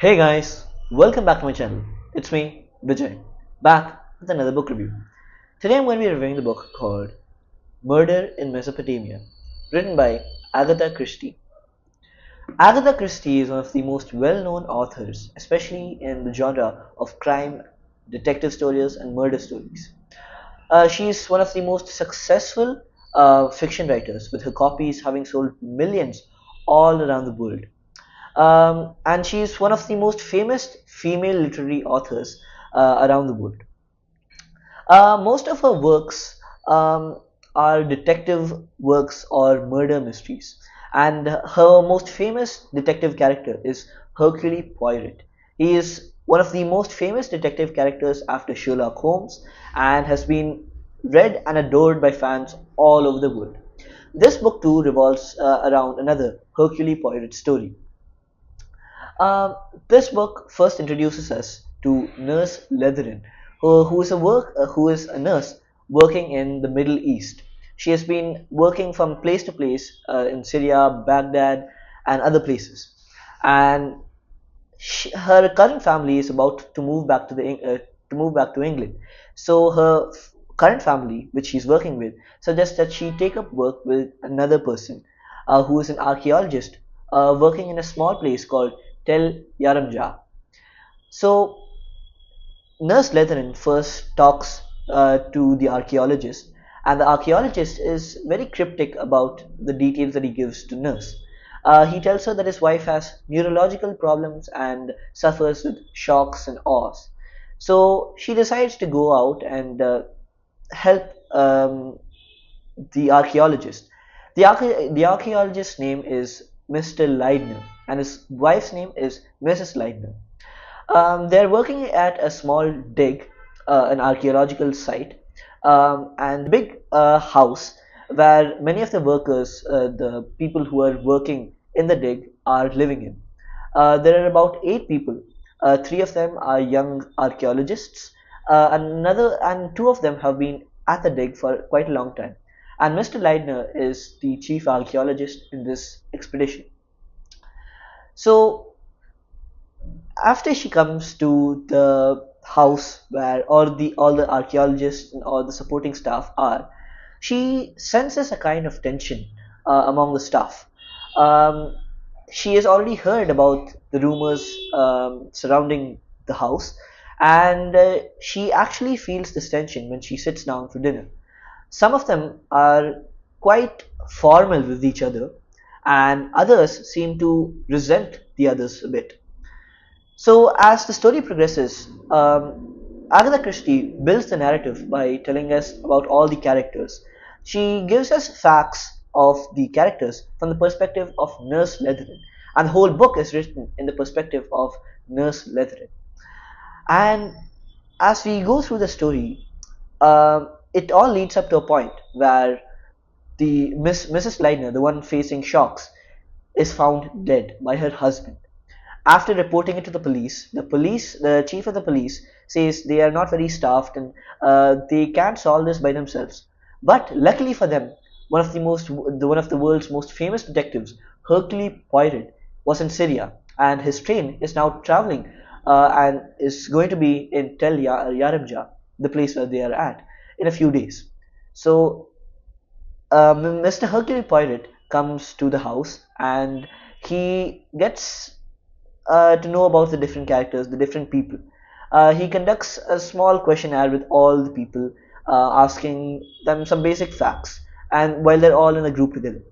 Hey guys, welcome back to my channel. It's me, Vijay, back with another book review. Today I'm going to be reviewing the book called Murder in Mesopotamia, written by Agatha Christie. Agatha Christie is one of the most well-known authors, especially in the genre of crime, detective stories, and murder stories. She's one of the most successful fiction writers, with her copies having sold millions all around the world. And she is one of the most famous female literary authors around the world. Most of her works are detective works or murder mysteries, and her most famous detective character is Hercule Poirot. He is one of the most famous detective characters after Sherlock Holmes and has been read and adored by fans all over the world. This book too revolves around another Hercule Poirot story. Um, this book first introduces us to Nurse Leatherin, who is a nurse working in the Middle East. She has been working from place to place in Syria, Baghdad, and other places. And her current family is about to move back to move back to England. So her current family, which she's working with, suggests that she take up work with another person who is an archaeologist working in a small place called Tel Yaramja. So Nurse Leatherin first talks to the archaeologist, and the archaeologist is very cryptic about the details that he gives to Nurse. He tells her that his wife has neurological problems and suffers with shocks and awes. So she decides to go out and help the archaeologist. The archaeologist's name is Mr. Leidner, and his wife's name is Mrs. Leidner. They're working at a small dig, an archaeological site, and big house where many of the workers, the people who are working in the dig, are living in. There are about 8 people. Three of them are young archaeologists, and two of them have been at the dig for quite a long time. And Mr. Leidner is the chief archaeologist in this expedition. So after she comes to the house where all the archaeologists and all the supporting staff are, she senses a kind of tension among the staff. Um, she has already heard about the rumors surrounding the house, and she actually feels this tension when she sits down for dinner. Some of them are quite formal with each other, and others seem to resent the others a bit. So, as the story progresses, Agatha Christie builds the narrative by telling us about all the characters. She gives us facts of the characters from the perspective of Nurse Leatherin, and the whole book is written in the perspective of Nurse Leatherin. And as we go through the story, it all leads up to a point where Mrs. Leidner, the one facing shocks, is found dead by her husband. After reporting it to the chief of the police says they are not very staffed and they can't solve this by themselves. But luckily for them, one of the world's most famous detectives, Hercule Poirot, was in Syria, and his train is now traveling and is going to be in Yaramja, the place where they are at, in a few days. So Mr. Hercule Poirot comes to the house and he gets to know about the different characters, the different people. He conducts a small questionnaire with all the people, asking them some basic facts, and while they're all in a group together.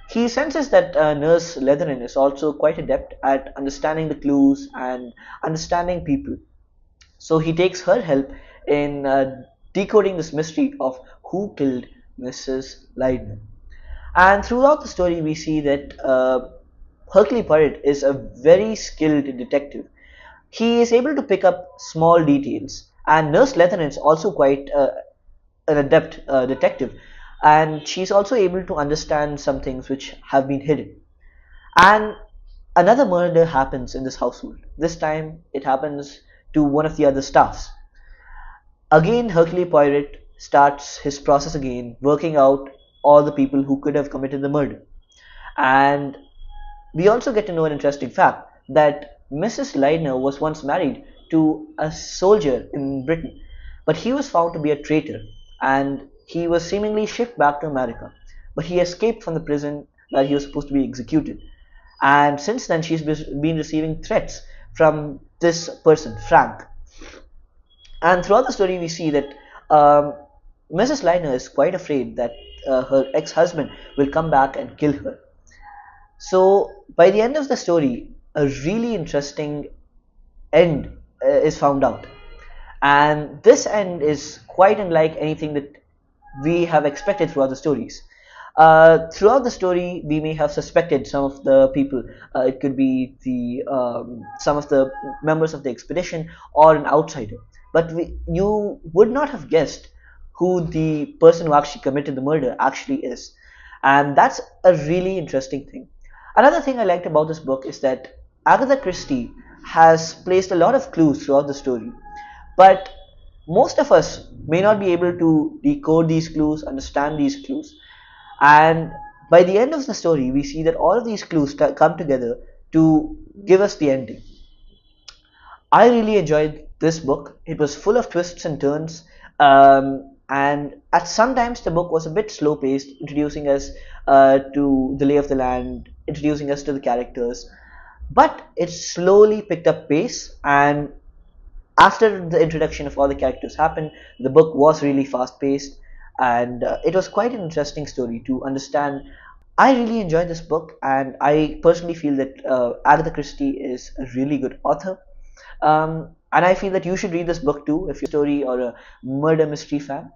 He senses that Nurse Leatherin is also quite adept at understanding the clues and understanding people. So he takes her help in decoding this mystery of who killed Mrs. Leidner. And throughout the story, we see that Hercule Poirot is a very skilled detective. He is able to pick up small details, and Nurse Leatherin is also quite an adept detective, and she's also able to understand some things which have been hidden. And another murder happens in this household. This time, it happens to one of the other staffs. Again, Hercule Poirot starts his process again, working out all the people who could have committed the murder. And we also get to know an interesting fact that Mrs. Lydner was once married to a soldier in Britain, but he was found to be a traitor and he was seemingly shipped back to America. But he escaped from the prison where he was supposed to be executed. And since then, she's been receiving threats from this person, Frank. And throughout the story, we see that um, Mrs. Liner is quite afraid that her ex husband will come back and kill her. So, by the end of the story, a really interesting end is found out. And this end is quite unlike anything that we have expected throughout the stories. Throughout the story, we may have suspected some of the people. It could be the some of the members of the expedition or an outsider. But you would not have guessed who the person who actually committed the murder actually is, and that's a really interesting thing. Another thing I liked about this book is that Agatha Christie has placed a lot of clues throughout the story, but most of us may not be able to decode these clues, understand these clues. And by the end of the story, we see that all of these clues come together to give us the ending. I really enjoyed this book. It was full of twists and turns, and at sometimes the book was a bit slow paced, introducing us to the lay of the land, introducing us to the characters. But it slowly picked up pace, and after the introduction of all the characters happened, the book was really fast paced, and it was quite an interesting story to understand. I really enjoyed this book, and I personally feel that Agatha Christie is a really good author. And I feel that you should read this book too if you're a story or a murder mystery fan.